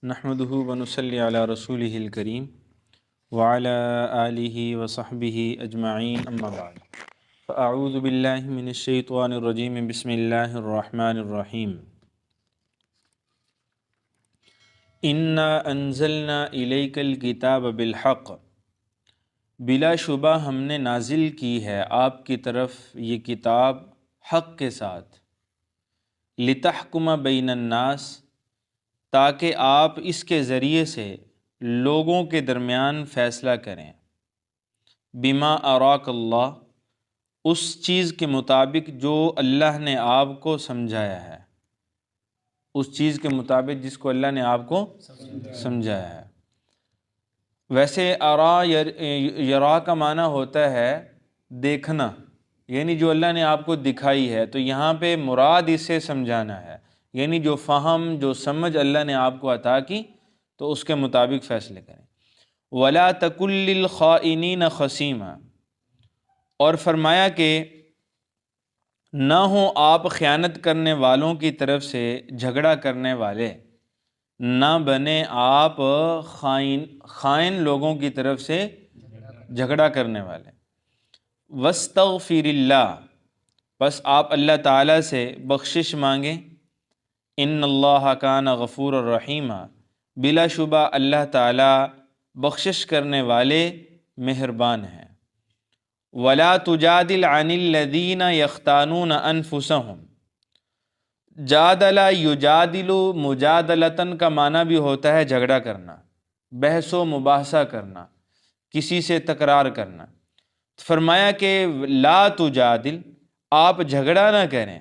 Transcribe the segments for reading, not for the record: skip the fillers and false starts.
نحمدہ ونصلی علی رسولہ الکریم وعلی آلہ وصحبہ اجمعین اما بعد فاعوذ باللہ من الشیطان الرجیم بسم اللہ الرحمن الرحیم انا انزلنا الیک الکتاب بالحق، بلا شبہ ہم نے نازل کی ہے آپ کی طرف یہ کتاب حق کے ساتھ، لتحکم بین الناس، تاکہ آپ اس کے ذریعے سے لوگوں کے درمیان فیصلہ کریں، بما اراک اللہ، اس چیز کے مطابق جو اللہ نے آپ کو سمجھایا ہے، اس چیز کے مطابق جس کو اللہ نے آپ کو سمجھایا ہے۔ ویسے ارا یرا کا معنی ہوتا ہے دیکھنا، یعنی جو اللہ نے آپ کو دکھائی ہے، تو یہاں پہ مراد اس سے سمجھانا ہے، یعنی جو فہم جو سمجھ اللہ نے آپ کو عطا کی تو اس کے مطابق فیصلے کریں۔ وَلَا تَكُن لِّلْخَائِنِينَ خَصِيمًا، اور فرمایا کہ نہ ہوں آپ خیانت کرنے والوں کی طرف سے جھگڑا کرنے والے، نہ بنے آپ خائن لوگوں کی طرف سے جھگڑا کرنے والے۔ وَاسْتَغْفِرِ اللَّهَ، بس آپ اللہ تعالیٰ سے بخشش مانگیں، ان اللہ کان غفور الرحیم، بلا شبہ اللہ تعالیٰ بخشش کرنے والے مہربان ہیں۔ ولا تجادل عن الذین یختانون انفسہم، جادل یجادل مجادلتاً کا معنی بھی ہوتا ہے جھگڑا کرنا، بحث و مباحثہ کرنا، کسی سے تکرار کرنا۔ فرمایا کہ لا تجادل، آپ جھگڑا نہ کریں،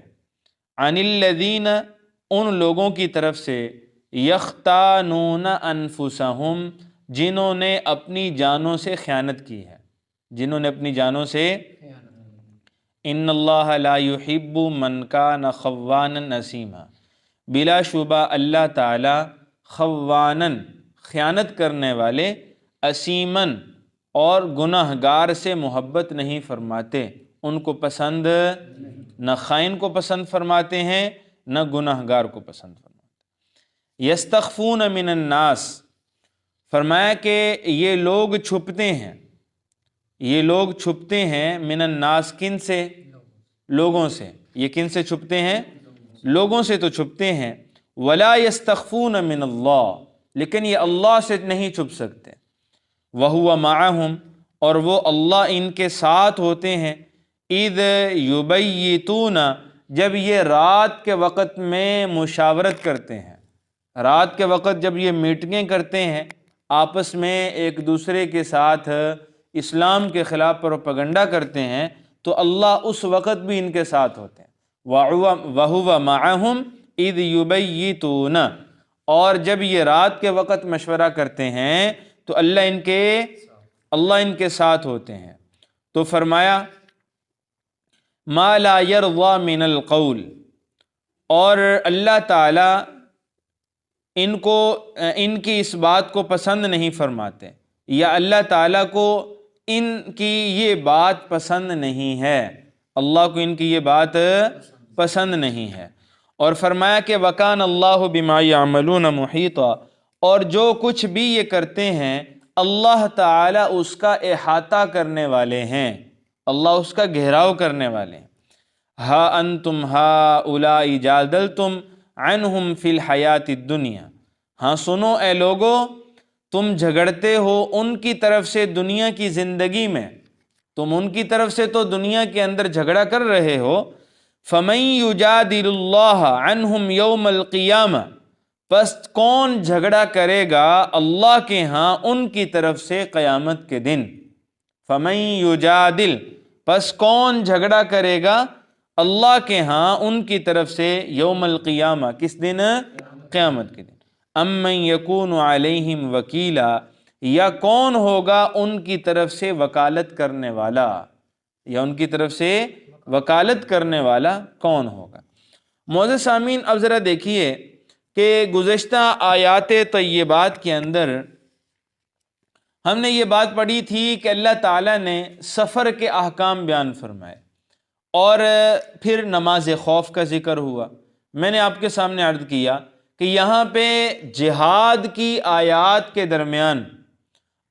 عن الذین، ان لوگوں کی طرف سے، یختانون انفسہم، جنہوں نے اپنی جانوں سے خیانت کی ہے، جنہوں نے اپنی جانوں سے۔ ان اللہ لا یحب من کان خوانا اثیما، بلا شبہ اللہ تعالی خوانن، خیانت کرنے والے، اثیمن، اور گناہ گار سے محبت نہیں فرماتے، ان کو پسند نہ خائن کو پسند فرماتے ہیں نہ گناہ گار کو پسند فرماتے۔ یستخفون من الناس، فرمایا کہ یہ لوگ چھپتے ہیں، یہ لوگ چھپتے ہیں، من الناس، کن سے؟ لوگوں سے۔ یہ کن سے چھپتے ہیں؟ لوگوں سے تو چھپتے ہیں۔ ولا یستخفون من اللہ، لیکن یہ اللہ سے نہیں چھپ سکتے۔ وہو معہم، اور وہ اللہ ان کے ساتھ ہوتے ہیں، اذ یبیتون، جب یہ رات کے وقت میں مشاورت کرتے ہیں، رات کے وقت جب یہ میٹنگیں کرتے ہیں، آپس میں ایک دوسرے کے ساتھ اسلام کے خلاف پروپیگنڈا کرتے ہیں، تو اللہ اس وقت بھی ان کے ساتھ ہوتے ہیں۔ وَهُوَ مَعَهُمْ اِذْ يُبَيِّتُونَ، اور جب یہ رات کے وقت مشورہ کرتے ہیں تو اللہ ان کے ساتھ ہوتے ہیں۔ تو فرمایا مَا لَا يَرْضَى مِنَ الْقَوْلِ، اور اللہ تعالیٰ ان کی اس بات کو پسند نہیں فرماتے، یا اللہ تعالیٰ کو ان کی یہ بات پسند نہیں ہے، اللہ کو ان کی یہ بات پسند نہیں ہے۔ اور فرمایا کہ وَكَانَ اللَّهُ بِمَا يَعْمَلُونَ مُحِيطًا، اور جو کچھ بھی یہ کرتے ہیں اللہ تعالیٰ اس کا احاطہ کرنے والے ہیں، اللہ اس کا گھیراؤ کرنے والے ہیں۔ ہا انتم ہؤلاء جادلتم عنہم فی الحیات الدنیا، ہاں سنو اے لوگو، تم جھگڑتے ہو ان کی طرف سے دنیا کی زندگی میں، تم ان کی طرف سے تو دنیا کے اندر جھگڑا کر رہے ہو۔ فَمَن يُجَادِلُ اللَّهَ عَنْهُمْ يَوْمَ الْقِيَامَةِ، پس کون جھگڑا کرے گا اللہ کے ہاں ان کی طرف سے قیامت کے دن۔ فَمَن يُجَادِلُ، پس کون جھگڑا کرے گا اللہ کے ہاں ان کی طرف سے، یوم القیامہ، کس دن؟ قیامت کے دن۔ امن یکون علیہم وکیلا، یا کون ہوگا ان کی طرف سے وکالت کرنے والا، یا ان کی طرف سے وکالت کرنے والا کون ہوگا؟ معزز سامعین، اب ذرا دیکھیے کہ گزشتہ آیات طیبات کے اندر ہم نے یہ بات پڑھی تھی کہ اللہ تعالیٰ نے سفر کے احکام بیان فرمائے، اور پھر نماز خوف کا ذکر ہوا۔ میں نے آپ کے سامنے عرض کیا کہ یہاں پہ جہاد کی آیات کے درمیان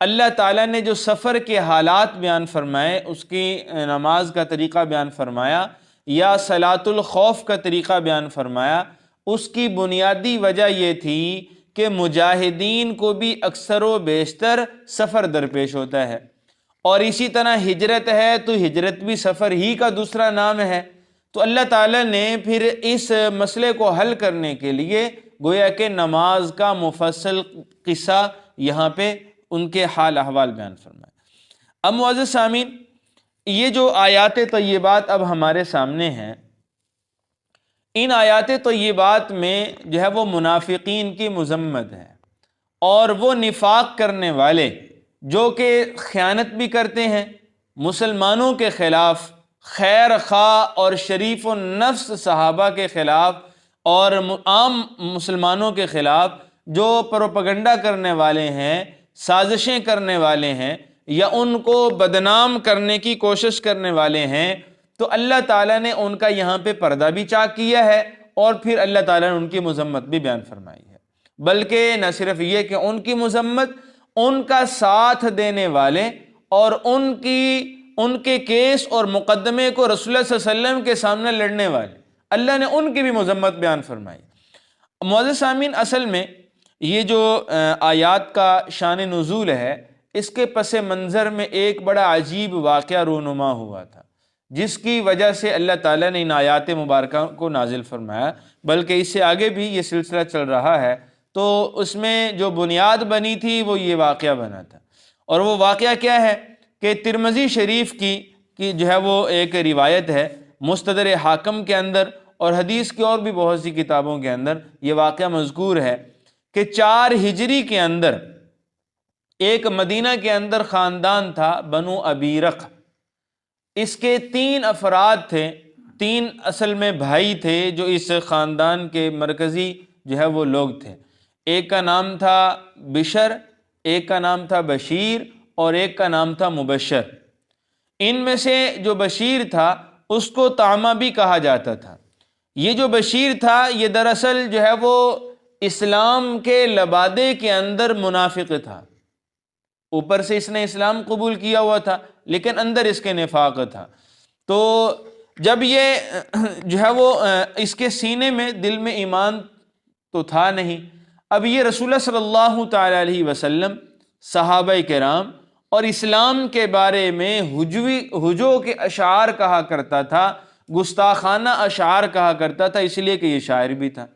اللہ تعالیٰ نے جو سفر کے حالات بیان فرمائے، اس کی نماز کا طریقہ بیان فرمایا یا صلاۃ الخوف کا طریقہ بیان فرمایا، اس کی بنیادی وجہ یہ تھی کہ مجاہدین کو بھی اکثر و بیشتر سفر درپیش ہوتا ہے، اور اسی طرح ہجرت ہے تو ہجرت بھی سفر ہی کا دوسرا نام ہے۔ تو اللہ تعالیٰ نے پھر اس مسئلے کو حل کرنے کے لیے گویا کہ نماز کا مفصل قصہ یہاں پہ ان کے حال احوال بیان فرمائے۔ اب معزز سامعین، یہ جو آیات طیبات اب ہمارے سامنے ہیں، ان آیات طیبات میں جو ہے وہ منافقین کی مذمت ہے، اور وہ نفاق کرنے والے جو کہ خیانت بھی کرتے ہیں مسلمانوں کے خلاف، خیر خواہ اور شریف النفس صحابہ کے خلاف اور عام مسلمانوں کے خلاف جو پروپیگنڈا کرنے والے ہیں، سازشیں کرنے والے ہیں، یا ان کو بدنام کرنے کی کوشش کرنے والے ہیں، تو اللہ تعالیٰ نے ان کا یہاں پہ پردہ بھی چاک کیا ہے، اور پھر اللہ تعالیٰ نے ان کی مذمت بھی بیان فرمائی ہے۔ بلکہ نہ صرف یہ کہ ان کی مذمت، ان کا ساتھ دینے والے اور ان کے کیس اور مقدمے کو رسول اللہ صلی اللہ علیہ وسلم کے سامنے لڑنے والے، اللہ نے ان کی بھی مذمت بیان فرمائی۔ معزز سامعین، اصل میں یہ جو آیات کا شان نزول ہے، اس کے پس منظر میں ایک بڑا عجیب واقعہ رونما ہوا تھا، جس کی وجہ سے اللہ تعالیٰ نے ان آیات مبارکہ کو نازل فرمایا۔ بلکہ اس سے آگے بھی یہ سلسلہ چل رہا ہے، تو اس میں جو بنیاد بنی تھی وہ یہ واقعہ بنا تھا۔ اور وہ واقعہ کیا ہے کہ ترمذی شریف کی جو ہے وہ ایک روایت ہے، مستدر حاکم کے اندر اور حدیث کی اور بھی بہت سی کتابوں کے اندر یہ واقعہ مذکور ہے کہ 4 ہجری کے اندر ایک مدینہ کے اندر خاندان تھا، بنو ابیرق۔ اس کے 3 افراد تھے، 3 اصل میں بھائی تھے جو اس خاندان کے مرکزی جو ہے وہ لوگ تھے۔ ایک کا نام تھا بشر، ایک کا نام تھا بشیر، اور ایک کا نام تھا مبشر۔ ان میں سے جو بشیر تھا اس کو طعمہ بھی کہا جاتا تھا۔ یہ جو بشیر تھا یہ دراصل جو ہے وہ اسلام کے لبادے کے اندر منافق تھا۔ اوپر سے اس نے اسلام قبول کیا ہوا تھا لیکن اندر اس کے نفاق تھا۔ تو جب یہ جو ہے وہ اس کے سینے میں، دل میں ایمان تو تھا نہیں، اب یہ رسول اللہ صلی اللہ تعالی علیہ وسلم، صحابہ کرام اور اسلام کے بارے میں ہجو کے اشعار کہا کرتا تھا، گستاخانہ اشعار کہا کرتا تھا، اس لیے کہ یہ شاعر بھی تھا۔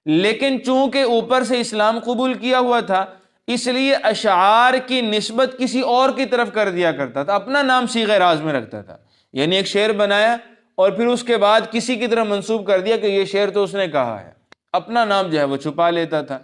لیکن چونکہ اوپر سے اسلام قبول کیا ہوا تھا، اس لیے اشعار کی نسبت کسی اور کی طرف کر دیا کرتا تھا، اپنا نام صیغہ راز میں رکھتا تھا۔ یعنی ایک شعر بنایا اور پھر اس کے بعد کسی کی طرف منسوب کر دیا کہ یہ شعر تو اس نے کہا ہے، اپنا نام جو ہے وہ چھپا لیتا تھا۔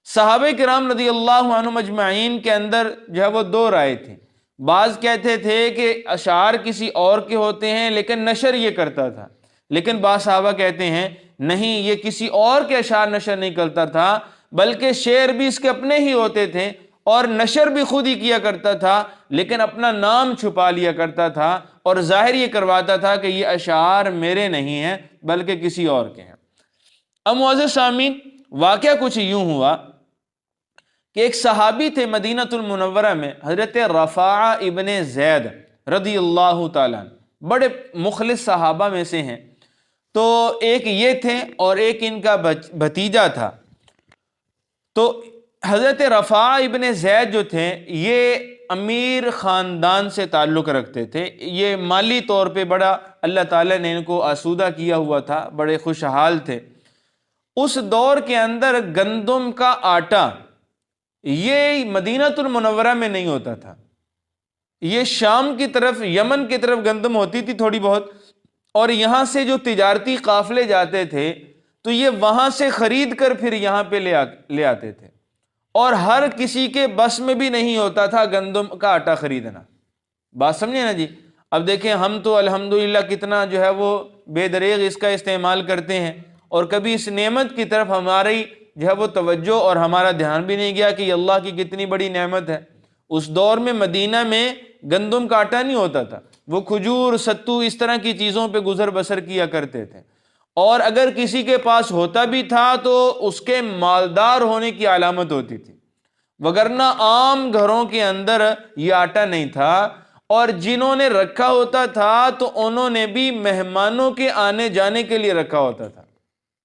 صحابہ کرام رضی اللہ عنہم اجمعین کے اندر جو ہے وہ 2 رائے تھی۔ بعض کہتے تھے کہ اشعار کسی اور کے ہوتے ہیں لیکن نشر یہ کرتا تھا، لیکن بعض صحابہ کہتے ہیں نہیں، یہ کسی اور کے اشعار نشر نہیں کرتا تھا بلکہ شعر بھی اس کے اپنے ہی ہوتے تھے، اور نشر بھی خود ہی کیا کرتا تھا لیکن اپنا نام چھپا لیا کرتا تھا، اور ظاہر یہ کرواتا تھا کہ یہ اشعار میرے نہیں ہیں بلکہ کسی اور کے ہیں۔ اب معزز سامعین، واقعہ کچھ یوں ہوا کہ ایک صحابی تھے مدینہ المنورہ میں، حضرت رفاعہ ابن زید رضی اللہ تعالیٰ عنہ، بڑے مخلص صحابہ میں سے ہیں۔ تو ایک یہ تھے اور ایک ان کا بھتیجا تھا۔ تو حضرت رفاعہ ابن زید جو تھے یہ امیر خاندان سے تعلق رکھتے تھے، یہ مالی طور پہ بڑا اللہ تعالیٰ نے ان کو آسودہ کیا ہوا تھا، بڑے خوشحال تھے۔ اس دور کے اندر گندم کا آٹا یہ مدینہ المنورہ میں نہیں ہوتا تھا، یہ شام کی طرف، یمن کی طرف گندم ہوتی تھی تھوڑی بہت، اور یہاں سے جو تجارتی قافلے جاتے تھے تو یہ وہاں سے خرید کر پھر یہاں پہ لے آتے تھے، اور ہر کسی کے بس میں بھی نہیں ہوتا تھا گندم کا آٹا خریدنا۔ بات سمجھے نا جی؟ اب دیکھیں ہم تو الحمدللہ کتنا جو ہے وہ بے دریغ اس کا استعمال کرتے ہیں، اور کبھی اس نعمت کی طرف ہماری جو ہے وہ توجہ اور ہمارا دھیان بھی نہیں گیا کہ یہ اللہ کی کتنی بڑی نعمت ہے۔ اس دور میں مدینہ میں گندم کا آٹا نہیں ہوتا تھا، وہ کھجور، ستو، اس طرح کی چیزوں پہ گزر بسر کیا کرتے تھے، اور اگر کسی کے پاس ہوتا بھی تھا تو اس کے مالدار ہونے کی علامت ہوتی تھی، وگرنہ عام گھروں کے اندر یہ آٹا نہیں تھا، اور جنہوں نے رکھا ہوتا تھا تو انہوں نے بھی مہمانوں کے آنے جانے کے لیے رکھا ہوتا تھا۔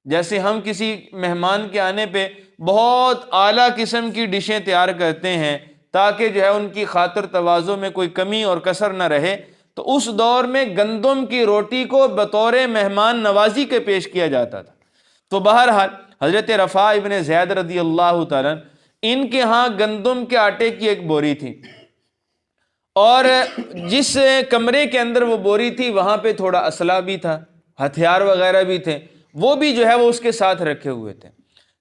جیسے ہم کسی مہمان کے آنے پہ بہت اعلیٰ قسم کی ڈشیں تیار کرتے ہیں تاکہ جو ہے ان کی خاطر تواضع میں کوئی کمی اور کسر نہ رہے، تو اس دور میں گندم کی روٹی کو بطور مہمان نوازی کے پیش کیا جاتا تھا۔ تو بہرحال حضرت رفاع ابن زید رضی اللہ تعالیٰ ان کے ہاں گندم کے آٹے کی ایک بوری تھی، اور جس کمرے کے اندر وہ بوری تھی وہاں پہ تھوڑا اسلحہ بھی تھا، ہتھیار وغیرہ بھی تھے، وہ بھی جو ہے وہ اس کے ساتھ رکھے ہوئے تھے۔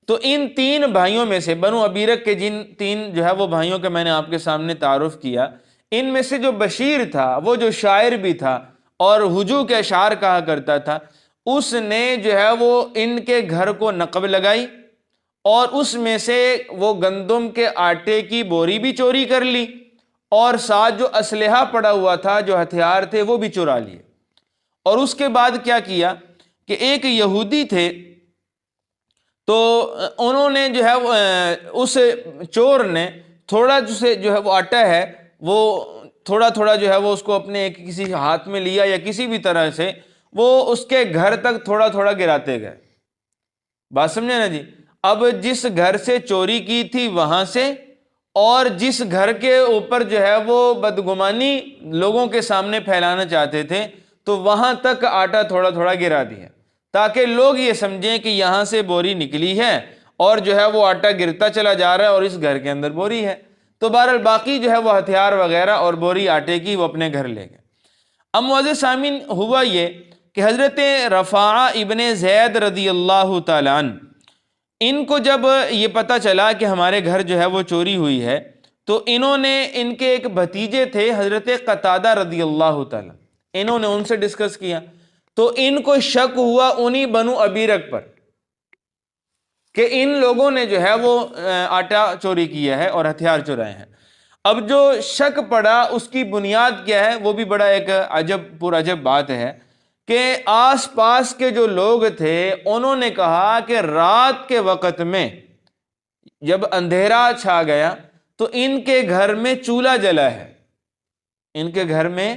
تو ان تین بھائیوں میں سے بنو ابیرک کے جن تین جو ہے وہ بھائیوں کا میں نے آپ کے سامنے تعارف کیا، ان میں سے جو بشیر تھا وہ جو شاعر بھی تھا اور ہجو کے اشعار کہا کرتا تھا، اس نے جو ہے وہ ان کے گھر کو نقب لگائی اور اس میں سے وہ گندم کے آٹے کی بوری بھی چوری کر لی، اور ساتھ جو اسلحہ پڑا ہوا تھا، جو ہتھیار تھے، وہ بھی چرا لیے۔ اور اس کے بعد کیا کیا کہ ایک یہودی تھے، تو انہوں نے جو ہے اس چور نے تھوڑا جو ہے وہ آٹا ہے وہ تھوڑا تھوڑا جو ہے وہ اس کو اپنے کسی ہاتھ میں لیا یا کسی بھی طرح سے وہ اس کے گھر تک تھوڑا تھوڑا گراتے گئے۔ بات سمجھے نا جی؟ اب جس گھر سے چوری کی تھی وہاں سے، اور جس گھر کے اوپر جو ہے وہ بدگمانی لوگوں کے سامنے پھیلانا چاہتے تھے، تو وہاں تک آٹا تھوڑا تھوڑا گرا دیا تاکہ لوگ یہ سمجھیں کہ یہاں سے بوری نکلی ہے اور جو ہے وہ آٹا گرتا چلا جا رہا ہے اور اس گھر کے اندر بوری ہے۔ تو بہرحال باقی جو ہے وہ ہتھیار وغیرہ اور بوری آٹے کی وہ اپنے گھر لے گئے۔ اب معزز سامعین، ہوا یہ کہ حضرت رفاع ابن زید رضی اللہ تعالیٰ عنہ ان کو جب یہ پتہ چلا کہ ہمارے گھر جو ہے وہ چوری ہوئی ہے، تو انہوں نے ان کے ایک بھتیجے تھے حضرت قتادہ رضی اللہ تعالیٰ، انہوں نے ان سے ڈسکس کیا، تو ان کو شک ہوا انہی بنو ابیرک پر کہ ان لوگوں نے جو ہے وہ آٹا چوری کیا ہے اور ہتھیار چرائے ہیں۔ اب جو شک پڑا اس کی بنیاد کیا ہے، وہ بھی بڑا ایک عجب پر عجب بات ہے کہ آس پاس کے جو لوگ تھے انہوں نے کہا کہ رات کے وقت میں جب اندھیرا چھا گیا تو ان کے گھر میں چولہا جلا ہے، ان کے گھر میں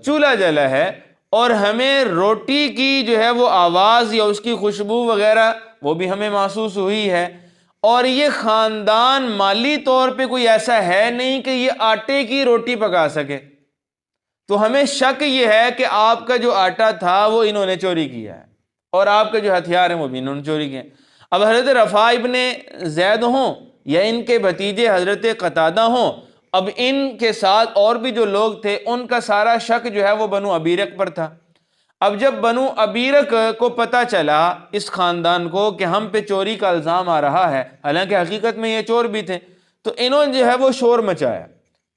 چولہا جلا ہے، اور ہمیں روٹی کی جو ہے وہ آواز یا اس کی خوشبو وغیرہ وہ بھی ہمیں محسوس ہوئی ہے، اور یہ خاندان مالی طور پہ کوئی ایسا ہے نہیں کہ یہ آٹے کی روٹی پکا سکے، تو ہمیں شک یہ ہے کہ آپ کا جو آٹا تھا وہ انہوں نے چوری کیا ہے، اور آپ کے جو ہتھیار ہیں وہ بھی انہوں نے چوری کیے۔ اب حضرت رفاع ابن زید ہوں یا ان کے بھتیجے حضرت قتادہ ہوں، اب ان کے ساتھ اور بھی جو لوگ تھے ان کا سارا شک جو ہے وہ بنو ابیرک پر تھا۔ اب جب بنو ابیرک کو پتہ چلا اس خاندان کو کہ ہم پہ چوری کا الزام آ رہا ہے، حالانکہ حقیقت میں یہ چور بھی تھے، تو انہوں نے جو ہے وہ شور مچایا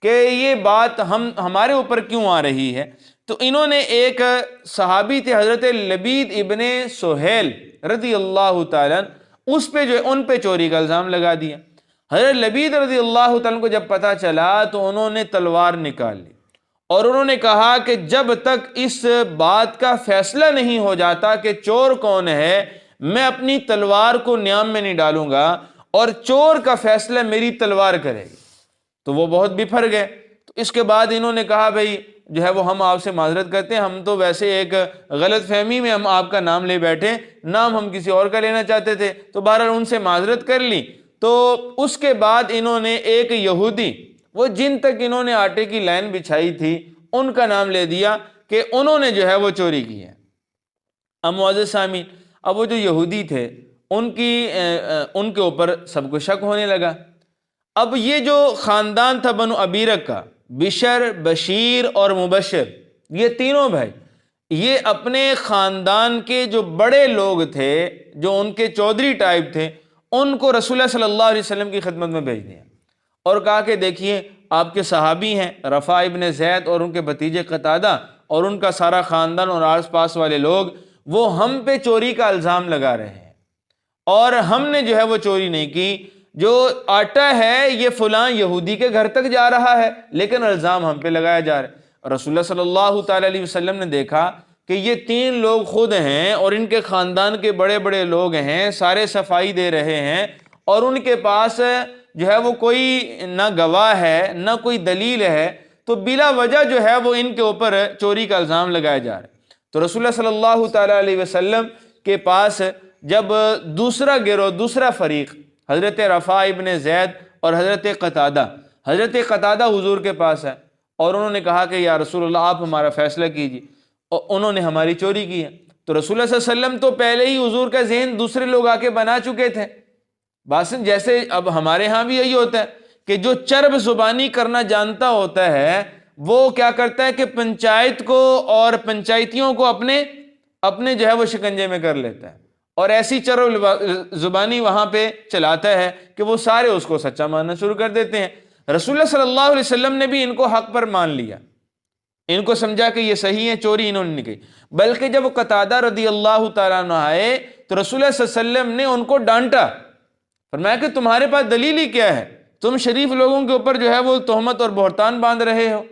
کہ یہ بات ہمارے اوپر کیوں آ رہی ہے۔ تو انہوں نے ایک صحابی تھے حضرت لبید ابن سہیل رضی اللہ تعالیٰ، اس پہ جو ان پہ چوری کا الزام لگا دیا۔ حضرت لبید رضی اللہ تعالیٰ کو جب پتہ چلا تو انہوں نے تلوار نکال لی اور انہوں نے کہا کہ جب تک اس بات کا فیصلہ نہیں ہو جاتا کہ چور کون ہے، میں اپنی تلوار کو نیام میں نہیں ڈالوں گا، اور چور کا فیصلہ میری تلوار کرے گی۔ تو وہ بہت بپھر گئے۔ تو اس کے بعد انہوں نے کہا بھئی جو ہے وہ ہم آپ سے معذرت کرتے ہیں، ہم تو ویسے ایک غلط فہمی میں ہم آپ کا نام لے بیٹھے، نام ہم کسی اور کا لینا چاہتے تھے، تو بہرحال ان سے معذرت کر لی۔ تو اس کے بعد انہوں نے ایک یہودی، وہ جن تک انہوں نے آٹے کی لائن بچھائی تھی، ان کا نام لے دیا کہ انہوں نے جو ہے وہ چوری کی ہے۔ اب معزز سامعین، اب وہ جو یہودی تھے ان کے اوپر سب کو شک ہونے لگا۔ اب یہ جو خاندان تھا بنو ابیرک کا، بشر، بشیر اور مبشر، یہ تینوں بھائی، یہ اپنے خاندان کے جو بڑے لوگ تھے، جو ان کے چودھری ٹائپ تھے، ان کو رسول اللہ صلی اللہ علیہ وسلم کی خدمت میں بھیج دیا اور کہا کہ دیکھیے آپ کے صحابی ہیں رفاع ابن زید اور ان کے بھتیجے قتادہ اور ان کا سارا خاندان اور آس پاس والے لوگ، وہ ہم پہ چوری کا الزام لگا رہے ہیں، اور ہم نے جو ہے وہ چوری نہیں کی، جو آٹا ہے یہ فلاں یہودی کے گھر تک جا رہا ہے لیکن الزام ہم پہ لگایا جا رہا ہے۔ رسول اللہ صلی اللہ تعالیٰ علیہ وسلم نے دیکھا کہ یہ 3 لوگ خود ہیں اور ان کے خاندان کے بڑے بڑے لوگ ہیں، سارے صفائی دے رہے ہیں، اور ان کے پاس جو ہے وہ کوئی نہ گواہ ہے نہ کوئی دلیل ہے، تو بلا وجہ جو ہے وہ ان کے اوپر چوری کا الزام لگایا جا رہا ہے۔ تو رسول اللہ صلی اللہ تعالیٰ علیہ وسلم کے پاس جب دوسرا گروہ، دوسرا فریق، حضرت رفاع ابن زید اور حضرت قتادہ حضور کے پاس ہے، اور انہوں نے کہا کہ یا رسول اللہ آپ ہمارا فیصلہ کیجیے، اور انہوں نے ہماری چوری کی ہے۔ تو رسول اللہ صلی اللہ علیہ وسلم تو پہلے ہی حضور کا ذہن دوسرے لوگ آ کے بنا چکے تھے۔ باسن جیسے اب ہمارے ہاں بھی یہی ہوتا ہے کہ جو چرب زبانی کرنا جانتا ہوتا ہے وہ کیا کرتا ہے کہ پنچایت کو اور پنچایتیوں کو اپنے جو ہے وہ شکنجے میں کر لیتا ہے، اور ایسی چرب زبانی وہاں پہ چلاتا ہے کہ وہ سارے اس کو سچا ماننا شروع کر دیتے ہیں۔ رسول اللہ صلی اللہ علیہ وسلم نے بھی ان کو حق پر مان لیا، ان کو سمجھا کہ یہ صحیح ہے، چوری انہوں نے نہیں کی۔ بلکہ جب قتادہ رضی اللہ تعالیٰ عنہ آئے تو رسول اللہ صلی اللہ علیہ وسلم نے ان کو ڈانٹا، فرمایا کہ تمہارے پاس دلیل ہی کیا ہے، تم شریف لوگوں کے اوپر جو ہے وہ تہمت اور بہتان باندھ رہے ہو۔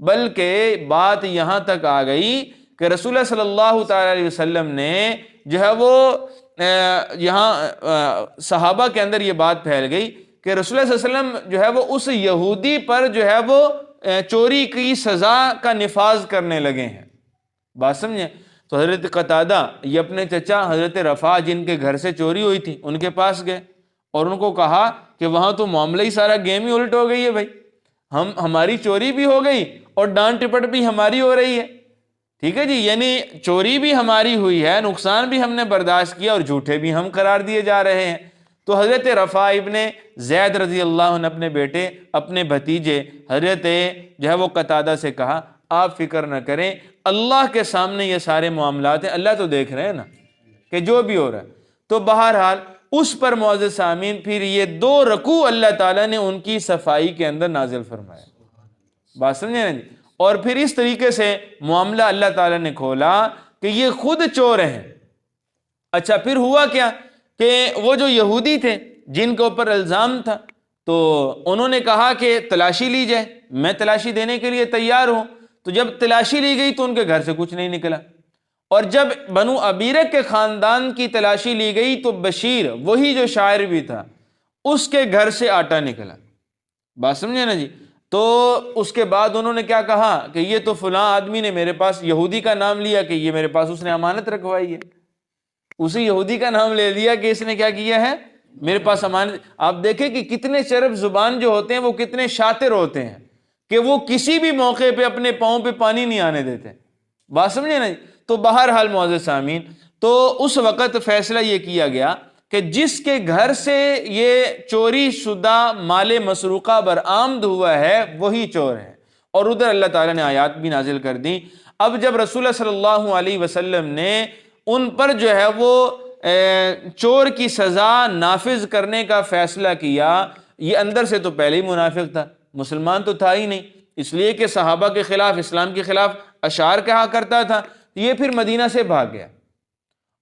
بلکہ بات یہاں تک آ گئی کہ رسول اللہ صلی اللہ تعالیٰ علیہ وسلم نے جو ہے وہ یہاں صحابہ کے اندر یہ بات پھیل گئی کہ رسول اللہ صلی اللہ علیہ وسلم جو ہے وہ اس یہودی پر جو ہے وہ چوری کی سزا کا نفاذ کرنے لگے ہیں۔ بات سمجھیں؟ تو حضرت قتادہ یہ اپنے چچا حضرت رفاع جن کے گھر سے چوری ہوئی تھی ان کے پاس گئے اور ان کو کہا کہ وہاں تو معاملہ ہی سارا گیم ہی الٹ ہو گئی ہے بھائی، ہماری چوری بھی ہو گئی اور ڈانٹ ٹپٹ بھی ہماری ہو رہی ہے، ٹھیک ہے جی، یعنی چوری بھی ہماری ہوئی ہے، نقصان بھی ہم نے برداشت کیا اور جھوٹے بھی ہم قرار دیے جا رہے ہیں۔ تو حضرت رفاع ابن زید رضی اللہ عنہ اپنے بیٹے، اپنے بھتیجے حضرت جو ہے وہ قتادہ سے کہا آپ فکر نہ کریں، اللہ کے سامنے یہ سارے معاملات ہیں، اللہ تو دیکھ رہے ہیں نا کہ جو بھی ہو رہا ہے۔ تو بہرحال اس پر معزز سامعین پھر یہ 2 رکوع اللہ تعالیٰ نے ان کی صفائی کے اندر نازل فرمایا، بات سمجھے نا جی، اور پھر اس طریقے سے معاملہ اللہ تعالیٰ نے کھولا کہ یہ خود چور ہیں۔ اچھا پھر ہوا کیا کہ وہ جو یہودی تھے جن کے اوپر الزام تھا تو انہوں نے کہا کہ تلاشی لی جائے، میں تلاشی دینے کے لیے تیار ہوں۔ تو جب تلاشی لی گئی تو ان کے گھر سے کچھ نہیں نکلا، اور جب بنو ابیرہ کے خاندان کی تلاشی لی گئی تو بشیر وہی جو شاعر بھی تھا اس کے گھر سے آٹا نکلا، بات سمجھے نا جی۔ تو اس کے بعد انہوں نے کیا کہا کہ یہ تو فلاں آدمی نے میرے پاس یہودی کا نام لیا کہ یہ میرے پاس اس نے امانت رکھوائی ہے، اسی یہودی کا نام لے لیا کہ اس نے کیا کیا ہے میرے پاس امانت۔ آپ دیکھیں کہ کتنے چرب زبان جو ہوتے ہیں وہ کتنے شاطر ہوتے ہیں کہ وہ کسی بھی موقع پہ اپنے پاؤں پہ پانی نہیں آنے دیتے، بات سمجھے نا۔ تو بہرحال معزز سامعین تو اس وقت فیصلہ یہ کیا گیا کہ جس کے گھر سے یہ چوری شدہ مال مسروقہ برآمد ہوا ہے وہی چور ہے، اور ادھر اللہ تعالیٰ نے آیات بھی نازل کر دی۔ اب جب رسول اللہ صلی اللہ علیہ وسلم نے ان پر جو ہے وہ چور کی سزا نافذ کرنے کا فیصلہ کیا، یہ اندر سے تو پہلے ہی منافق تھا، مسلمان تو تھا ہی نہیں، اس لیے کہ صحابہ کے خلاف، اسلام کے خلاف اشعار کہا کرتا تھا۔ یہ پھر مدینہ سے بھاگ گیا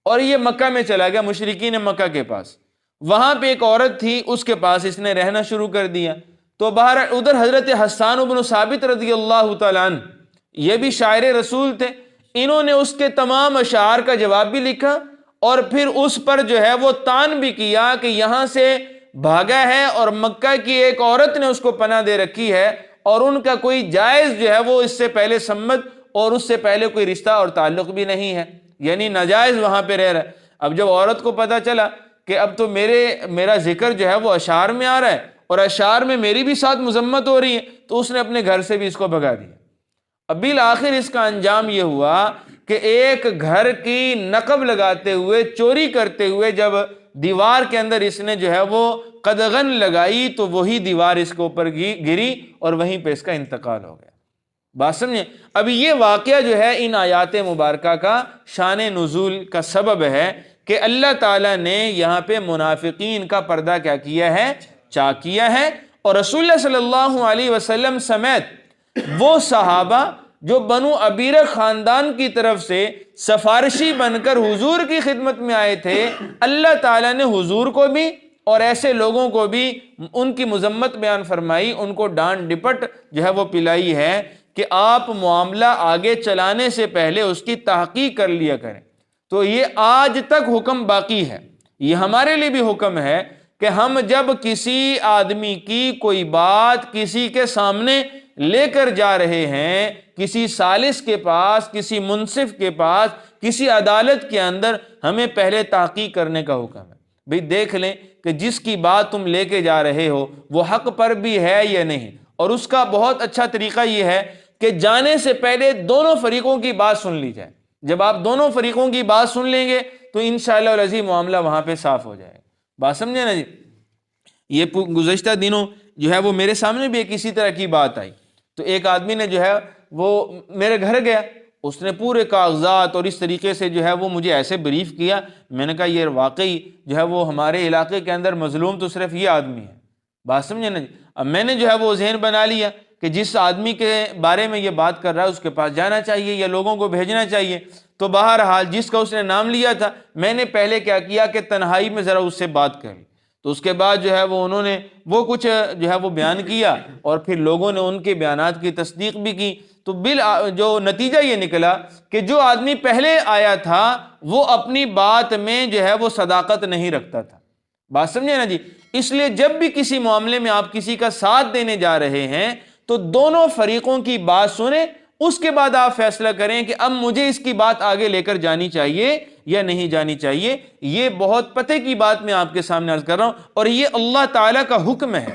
اور یہ مکہ میں چلا گیا، مشرکین مکہ کے پاس، وہاں پہ ایک عورت تھی اس کے پاس اس نے رہنا شروع کر دیا۔ تو باہر ادھر حضرت حسان بن ثابت رضی اللہ تعالیٰ عنہ یہ بھی شاعر رسول تھے، انہوں نے اس کے تمام اشعار کا جواب بھی لکھا اور پھر اس پر جو ہے وہ طعن بھی کیا کہ یہاں سے بھاگا ہے اور مکہ کی ایک عورت نے اس کو پناہ دے رکھی ہے اور ان کا کوئی جائز جو ہے وہ اس سے پہلے سمت اور اس سے پہلے کوئی رشتہ اور تعلق بھی نہیں ہے، یعنی ناجائز وہاں پہ رہ رہا ہے۔ اب جب عورت کو پتہ چلا کہ اب تو میرا ذکر جو ہے وہ اشعار میں آ رہا ہے اور اشعار میں میری بھی ساتھ مذمت ہو رہی ہے، تو اس نے اپنے گھر سے بھی اس کو بھگا دیا۔ اب بالآخر اس کا انجام یہ ہوا کہ ایک گھر کی نقب لگاتے ہوئے، چوری کرتے ہوئے جب دیوار کے اندر اس نے جو ہے وہ قدغن لگائی تو وہی دیوار اس کے اوپر گری اور وہیں پہ اس کا انتقال ہو گیا، بات سمجھیں۔ اب یہ واقعہ جو ہے ان آیات مبارکہ کا شان نزول کا سبب ہے کہ اللہ تعالیٰ نے یہاں پہ منافقین کا پردہ کیا کیا ہے، چاک کیا ہے، اور رسول اللہ صلی اللہ علیہ وسلم سمیت وہ صحابہ جو بنو ابیرہ خاندان کی طرف سے سفارشی بن کر حضور کی خدمت میں آئے تھے، اللہ تعالیٰ نے حضور کو بھی اور ایسے لوگوں کو بھی ان کی مذمت بیان فرمائی، ان کو ڈانٹ ڈپٹ جو ہے وہ پلائی ہے کہ آپ معاملہ آگے چلانے سے پہلے اس کی تحقیق کر لیا کریں۔ تو یہ آج تک حکم باقی ہے، یہ ہمارے لیے بھی حکم ہے کہ ہم جب کسی آدمی کی کوئی بات کسی کے سامنے لے کر جا رہے ہیں، کسی ثالث کے پاس، کسی منصف کے پاس، کسی عدالت کے اندر، ہمیں پہلے تحقیق کرنے کا حکم ہے۔ بھئی دیکھ لیں کہ جس کی بات تم لے کے جا رہے ہو وہ حق پر بھی ہے یا نہیں، اور اس کا بہت اچھا طریقہ یہ ہے کہ جانے سے پہلے دونوں فریقوں کی بات سن لی جائے۔ جب آپ دونوں فریقوں کی بات سن لیں گے تو انشاءاللہ العزیز معاملہ وہاں پہ صاف ہو جائے گا۔ بات سمجھے نا جی؟ یہ گزشتہ دنوں جو ہے وہ میرے سامنے بھی ایک اسی طرح کی بات آئی، تو ایک آدمی نے جو ہے وہ میرے گھر گیا، اس نے پورے کاغذات اور اس طریقے سے جو ہے وہ مجھے ایسے بریف کیا، میں نے کہا یہ واقعی جو ہے وہ ہمارے علاقے کے اندر مظلوم تو صرف یہ آدمی ہے۔ بات سمجھے نا جی؟ اب میں نے جو ہے وہ ذہن بنا لیا کہ جس آدمی کے بارے میں یہ بات کر رہا ہے اس کے پاس جانا چاہیے یا لوگوں کو بھیجنا چاہیے۔ تو بہرحال جس کا اس نے نام لیا تھا، میں نے پہلے کیا کیا کہ تنہائی میں ذرا اس سے بات کر لی، تو اس کے بعد جو ہے وہ انہوں نے وہ کچھ جو ہے وہ بیان کیا، اور پھر لوگوں نے ان کے بیانات کی تصدیق بھی کی، تو جو نتیجہ یہ نکلا کہ جو آدمی پہلے آیا تھا وہ اپنی بات میں جو ہے وہ صداقت نہیں رکھتا تھا۔ بات سمجھے نا جی؟ اس لیے جب بھی کسی معاملے میں آپ کسی کا ساتھ دینے جا رہے ہیں تو دونوں فریقوں کی بات سنیں، اس کے بعد آپ فیصلہ کریں کہ اب مجھے اس کی بات آگے لے کر جانی چاہیے یا نہیں جانی چاہیے۔ یہ بہت پتے کی بات میں آپ کے سامنے عرض کر رہا ہوں، اور یہ اللہ تعالیٰ کا حکم ہے،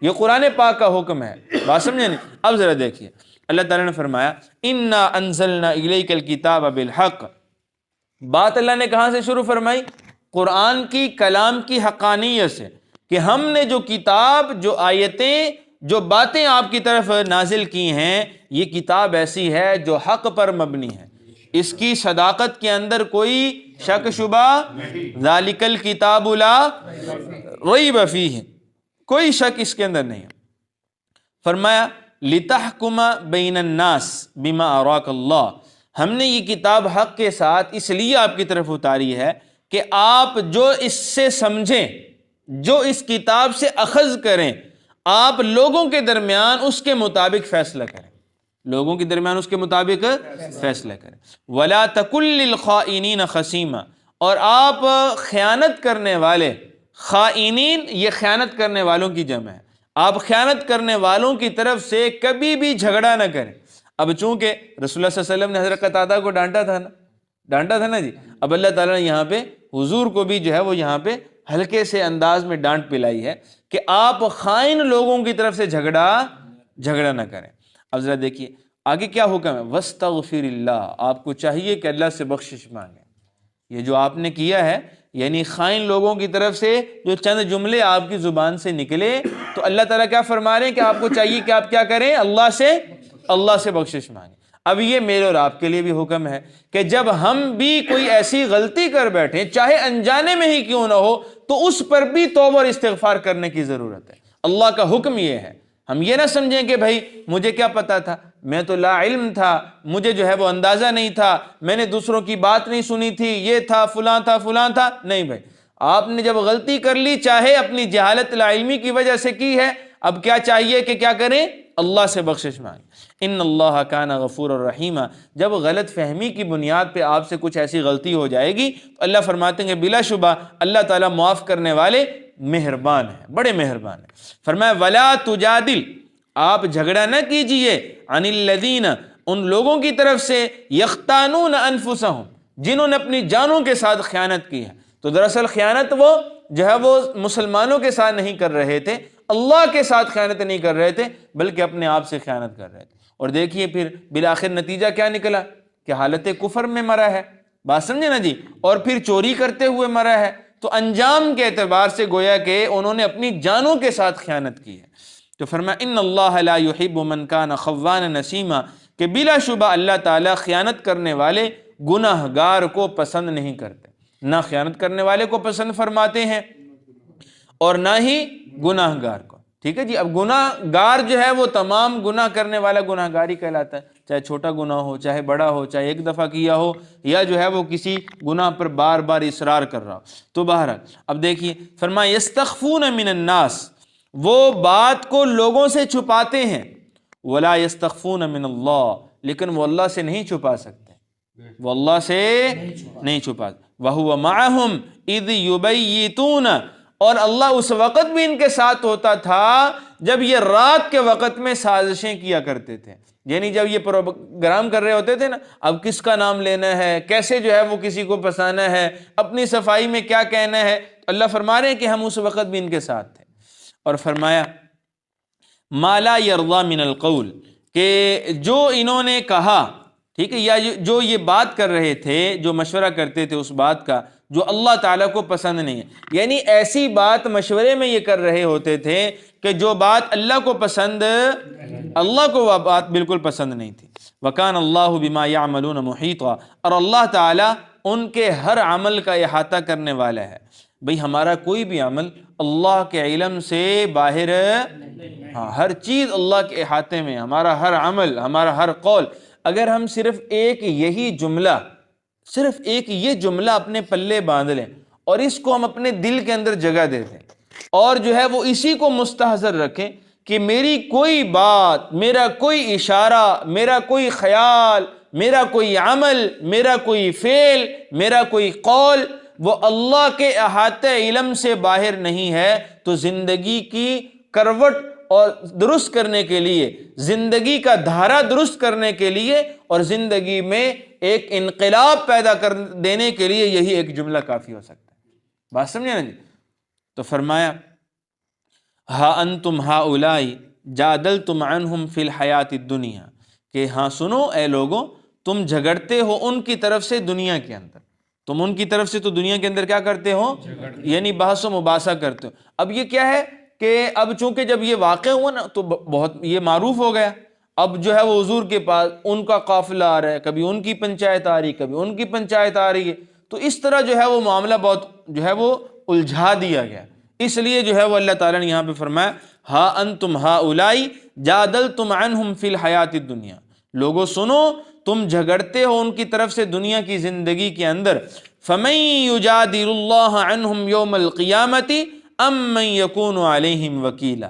یہ قرآن پاک کا حکم ہے۔ بات سمجھے نہیں؟ اب ذرا دیکھیے، اللہ تعالیٰ نے فرمایا اِنَّا أَنزَلْنَا إِلَيْكَ الْكِتَابَ بِالْحَقِّ۔ بات اللہ نے کہاں سے شروع فرمائی؟ قرآن کی کلام کی حقانیت سے، کہ ہم نے جو کتاب، جو آیتیں، جو باتیں آپ کی طرف نازل کی ہیں، یہ کتاب ایسی ہے جو حق پر مبنی ہے، اس کی صداقت کے اندر کوئی شک شبہ، ذالک الکتاب لا ریب فیہ، کوئی شک اس کے اندر نہیں ہے۔ فرمایا لتحکم بین الناس بما اراک اللہ، ہم نے یہ کتاب حق کے ساتھ اس لیے آپ کی طرف اتاری ہے کہ آپ جو اس سے سمجھیں، جو اس کتاب سے اخذ کریں، آپ لوگوں کے درمیان اس کے مطابق فیصلہ کریں، لوگوں کے درمیان اس کے مطابق فیصلہ کریں۔ وَلَا تَكُنْ لِلْخَائِنِينَ خَصِيمًا، اور آپ خیانت کرنے والے، خائنین یہ خیانت کرنے والوں کی جمع ہے، آپ خیانت کرنے والوں کی طرف سے کبھی بھی جھگڑا نہ کریں۔ اب چونکہ رسول اللہ صلی اللہ علیہ وسلم نے حضرت قتادہ کو ڈانٹا تھا نا جی، اب اللہ تعالیٰ نے یہاں پہ حضور کو بھی جو ہے وہ یہاں پہ ہلکے سے انداز میں ڈانٹ پلائی ہے کہ آپ خائن لوگوں کی طرف سے جھگڑا نہ کریں۔ اب ذرا دیکھیے آگے کیا حکم ہے، وَاسْتَغْفِرِ اللَّهِ، آپ کو چاہیے کہ اللہ سے بخشش مانگیں۔ یہ جو آپ نے کیا ہے، یعنی خائن لوگوں کی طرف سے جو چند جملے آپ کی زبان سے نکلے، تو اللہ تعالیٰ کیا فرما رہے ہیں کہ آپ کو چاہیے کہ آپ کیا کریں، اللہ سے بخشش مانگیں۔ اب یہ میرے اور آپ کے لیے بھی حکم ہے کہ جب ہم بھی کوئی ایسی غلطی کر بیٹھیں، چاہے انجانے میں ہی کیوں نہ ہو، تو اس پر بھی توبہ اور استغفار کرنے کی ضرورت ہے۔ اللہ کا حکم یہ ہے، ہم یہ نہ سمجھیں کہ بھائی مجھے کیا پتا تھا، میں تو لا علم تھا، مجھے جو ہے وہ اندازہ نہیں تھا، میں نے دوسروں کی بات نہیں سنی تھی، یہ تھا فلاں تھا۔ نہیں بھائی، آپ نے جب غلطی کر لی، چاہے اپنی جہالت لا علمی کی وجہ سے کی ہے، اب کیا چاہیے کہ کیا کریں، اللہ سے بخشش مانگیں۔ ان اللہ کان غفور الرحیم، جب غلط فہمی کی بنیاد پہ آپ سے کچھ ایسی غلطی ہو جائے گی تو اللہ فرماتے ہیں بلا شبہ اللہ تعالیٰ معاف کرنے والے مہربان ہیں، بڑے مہربان ہیں۔ فرمایا ولا تجادل، آپ جھگڑا نہ کیجئے، عن الذین، ان لوگوں کی طرف سے، یختانون انفسہم، جنہوں نے اپنی جانوں کے ساتھ خیانت کی ہے۔ تو دراصل خیانت وہ جو ہے وہ مسلمانوں کے ساتھ نہیں کر رہے تھے، اللہ کے ساتھ خیانت نہیں کر رہے تھے، بلکہ اپنے آپ سے خیانت کر رہے تھے۔ اور دیکھیے پھر بالآخر نتیجہ کیا نکلا کہ حالت کفر میں مرا ہے، بات سمجھے نا جی، اور پھر چوری کرتے ہوئے مرا ہے۔ تو انجام کے اعتبار سے گویا کہ انہوں نے اپنی جانوں کے ساتھ خیانت کی ہے۔ تو فرمایا ان اللہ لا يحب من کان خوانا نسیما، کہ بلا شبہ اللہ تعالیٰ خیانت کرنے والے گناہ گار کو پسند نہیں کرتے، نہ خیانت کرنے والے کو پسند فرماتے ہیں اور نہ ہی گناہ گار کو۔ ٹھیک ہے جی، اب گناہ گار جو ہے وہ تمام گناہ کرنے والا گناہ گاری کہلاتا ہے، چاہے چھوٹا گناہ ہو، چاہے بڑا ہو، چاہے ایک دفعہ کیا ہو، یا جو ہے وہ کسی گناہ پر بار بار اصرار کر رہا ہو۔ تو بہرحال اب دیکھیے فرمایا یستخفون من الناس، وہ بات کو لوگوں سے چھپاتے ہیں، ولا یستخفون من اللہ، لیکن وہ اللہ سے نہیں چھپا سکتے، وہ اللہ سے نہیں چھپا۔ وَهُوَ مَعَهُمْ إِذْ يُبَيِّتُونَ، اور اللہ اس وقت بھی ان کے ساتھ ہوتا تھا جب یہ رات کے وقت میں سازشیں کیا کرتے تھے، یعنی جب یہ پروگرام کر رہے ہوتے تھے نا، اب کس کا نام لینا ہے، کیسے جو ہے وہ کسی کو پھنسانا ہے، اپنی صفائی میں کیا کہنا ہے، اللہ فرما رہے ہیں کہ ہم اس وقت بھی ان کے ساتھ تھے۔ اور فرمایا ما لا یرضی من القول، کہ جو انہوں نے کہا، ٹھیک ہے، یا جو یہ بات کر رہے تھے، جو مشورہ کرتے تھے اس بات کا جو اللہ تعالیٰ کو پسند نہیں ہے، یعنی ایسی بات مشورے میں یہ کر رہے ہوتے تھے کہ جو بات اللہ کو پسند، اللہ کو وہ بات بالکل پسند نہیں تھی۔ وَكَانَ اللَّهُ بِمَا يَعْمَلُونَ مُحِيطًا، اور اللہ تعالیٰ ان کے ہر عمل کا احاطہ کرنے والا ہے۔ بھئی ہمارا کوئی بھی عمل اللہ کے علم سے باہر، ہاں ہر چیز اللہ کے احاطے میں، ہمارا ہر عمل، ہمارا ہر قول۔ اگر ہم صرف ایک یہی جملہ، صرف ایک یہ جملہ اپنے پلے باندھ لیں اور اس کو ہم اپنے دل کے اندر جگہ دے دیں اور جو ہے وہ اسی کو مستحضر رکھیں کہ میری کوئی بات، میرا کوئی اشارہ، میرا کوئی خیال، میرا کوئی عمل، میرا کوئی فعل، میرا کوئی قول وہ اللہ کے احاطے علم سے باہر نہیں ہے، تو زندگی کی کروٹ اور درست کرنے کے لیے، زندگی کا دھارا درست کرنے کے لیے اور زندگی میں ایک انقلاب پیدا کر دینے کے لیے یہی ایک جملہ کافی ہو سکتا ہے۔ بات سمجھے نا جی؟ تو فرمایا ہا انتم ہؤلاء جادلتم عنہم فی الحیات الدنیا، کہ ہاں سنو اے لوگوں، تم جھگڑتے ہو ان کی طرف سے دنیا کے اندر، تم ان کی طرف سے تو دنیا کے اندر کیا کرتے ہو، یعنی بحث و مباحثہ کرتے ہو۔ اب یہ کیا ہے کہ اب چونکہ جب یہ واقع ہوا نا تو بہت یہ معروف ہو گیا، اب جو ہے وہ حضور کے پاس ان کا قافلہ آ رہا ہے، کبھی ان کی پنچایت آ رہی، کبھی ان کی پنچایت آ رہی ہے، تو اس طرح جو ہے وہ معاملہ بہت جو ہے وہ الجھا دیا گیا۔ اس لیے جو ہے وہ اللہ تعالیٰ نے یہاں پہ فرمایا ہا انتم ہؤلاء جادلتم عنہم فی الحیات الدنیا، لوگوں سنو تم جھگڑتے ہو ان کی طرف سے دنیا کی زندگی کے اندر، فمن یجادل اللہ عنہم یوم القیامۃ ام من یکون علیہم وکیلا،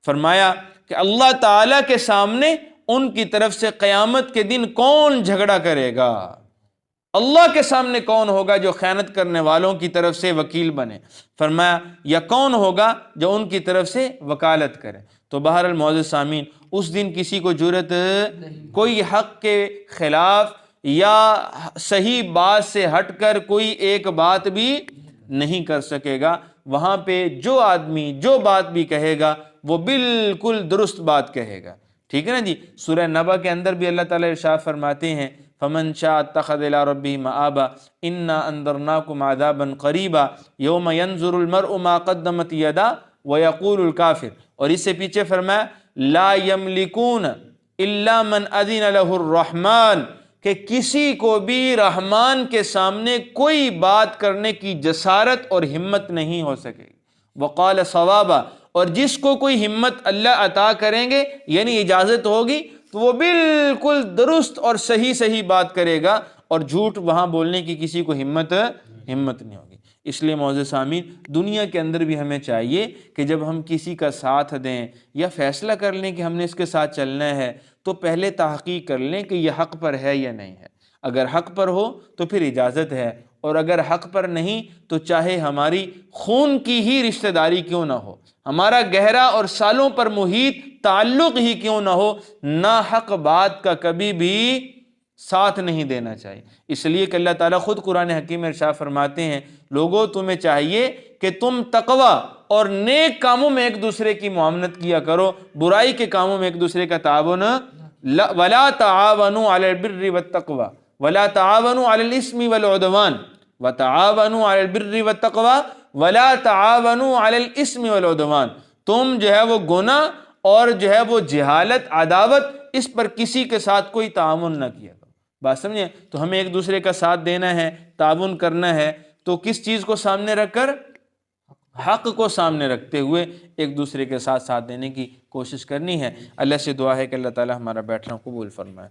فرمایا کہ اللہ تعالیٰ کے سامنے ان کی طرف سے قیامت کے دن کون جھگڑا کرے گا، اللہ کے سامنے کون ہوگا جو خیانت کرنے والوں کی طرف سے وکیل بنے، فرمایا یا کون ہوگا جو ان کی طرف سے وکالت کرے۔ تو بہرحال معزز سامعین، اس دن کسی کو جرأت کوئی حق کے خلاف یا صحیح بات سے ہٹ کر کوئی ایک بات بھی نہیں کر سکے گا۔ وہاں پہ جو آدمی جو بات بھی کہے گا وہ بالکل درست بات کہے گا، ٹھیک ہے نا جی۔ سورہ نبا کے اندر بھی اللہ تعالیٰ ارشاد فرماتے ہیں فمن شاء اتخذ الى ربه مآبا انا انذرناكم عذابا قریبا یوم ينظر المرء ما قدمت یداه ويقول الكافر، اور اس سے پیچھے فرمایا لا يملكون الا من اذن له الرحمن، کہ کسی کو بھی رحمان کے سامنے کوئی بات کرنے کی جسارت اور ہمت نہیں ہو سکے۔ وقال صوابا، اور جس کو کوئی ہمت اللہ عطا کریں گے یعنی اجازت ہوگی تو وہ بالکل درست اور صحیح بات کرے گا، اور جھوٹ وہاں بولنے کی کسی کو ہمت نہیں ہوگی۔ اس لیے معزز سامعین، دنیا کے اندر بھی ہمیں چاہیے کہ جب ہم کسی کا ساتھ دیں یا فیصلہ کر لیں کہ ہم نے اس کے ساتھ چلنا ہے تو پہلے تحقیق کر لیں کہ یہ حق پر ہے یا نہیں ہے۔ اگر حق پر ہو تو پھر اجازت ہے، اور اگر حق پر نہیں تو چاہے ہماری خون کی ہی رشتہ داری کیوں نہ ہو، ہمارا گہرا اور سالوں پر محیط تعلق ہی کیوں نہ ہو، ناحق بات کا کبھی بھی ساتھ نہیں دینا چاہیے۔ اس لیے کہ اللہ تعالیٰ خود قرآن حکیم میں ارشاد فرماتے ہیں لوگوں تمہیں چاہیے کہ تم تقوی اور نیک کاموں میں ایک دوسرے کی معاونت کیا کرو، برائی کے کاموں میں ایک دوسرے کا تعاون ولا تعاونوا علی البر والتقوی ولا تعاونوا علی الاثم والعدوان وتعاونوا علی البر والتقوی ولا تعاونوا علی الاثم والعدوان، تم جو ہے وہ گناہ اور جو ہے وہ جہالت، عداوت، اس پر کسی کے ساتھ کوئی تعاون نہ کیا کرو۔ بات سمجھیں؟ تو ہمیں ایک دوسرے کا ساتھ دینا ہے، تعاون کرنا ہے، تو کس چیز کو سامنے رکھ کر؟ حق کو سامنے رکھتے ہوئے ایک دوسرے کے ساتھ دینے کی کوشش کرنی ہے۔ اللہ سے دعا ہے کہ اللہ تعالی ہمارا بیٹھنا قبول فرمائے۔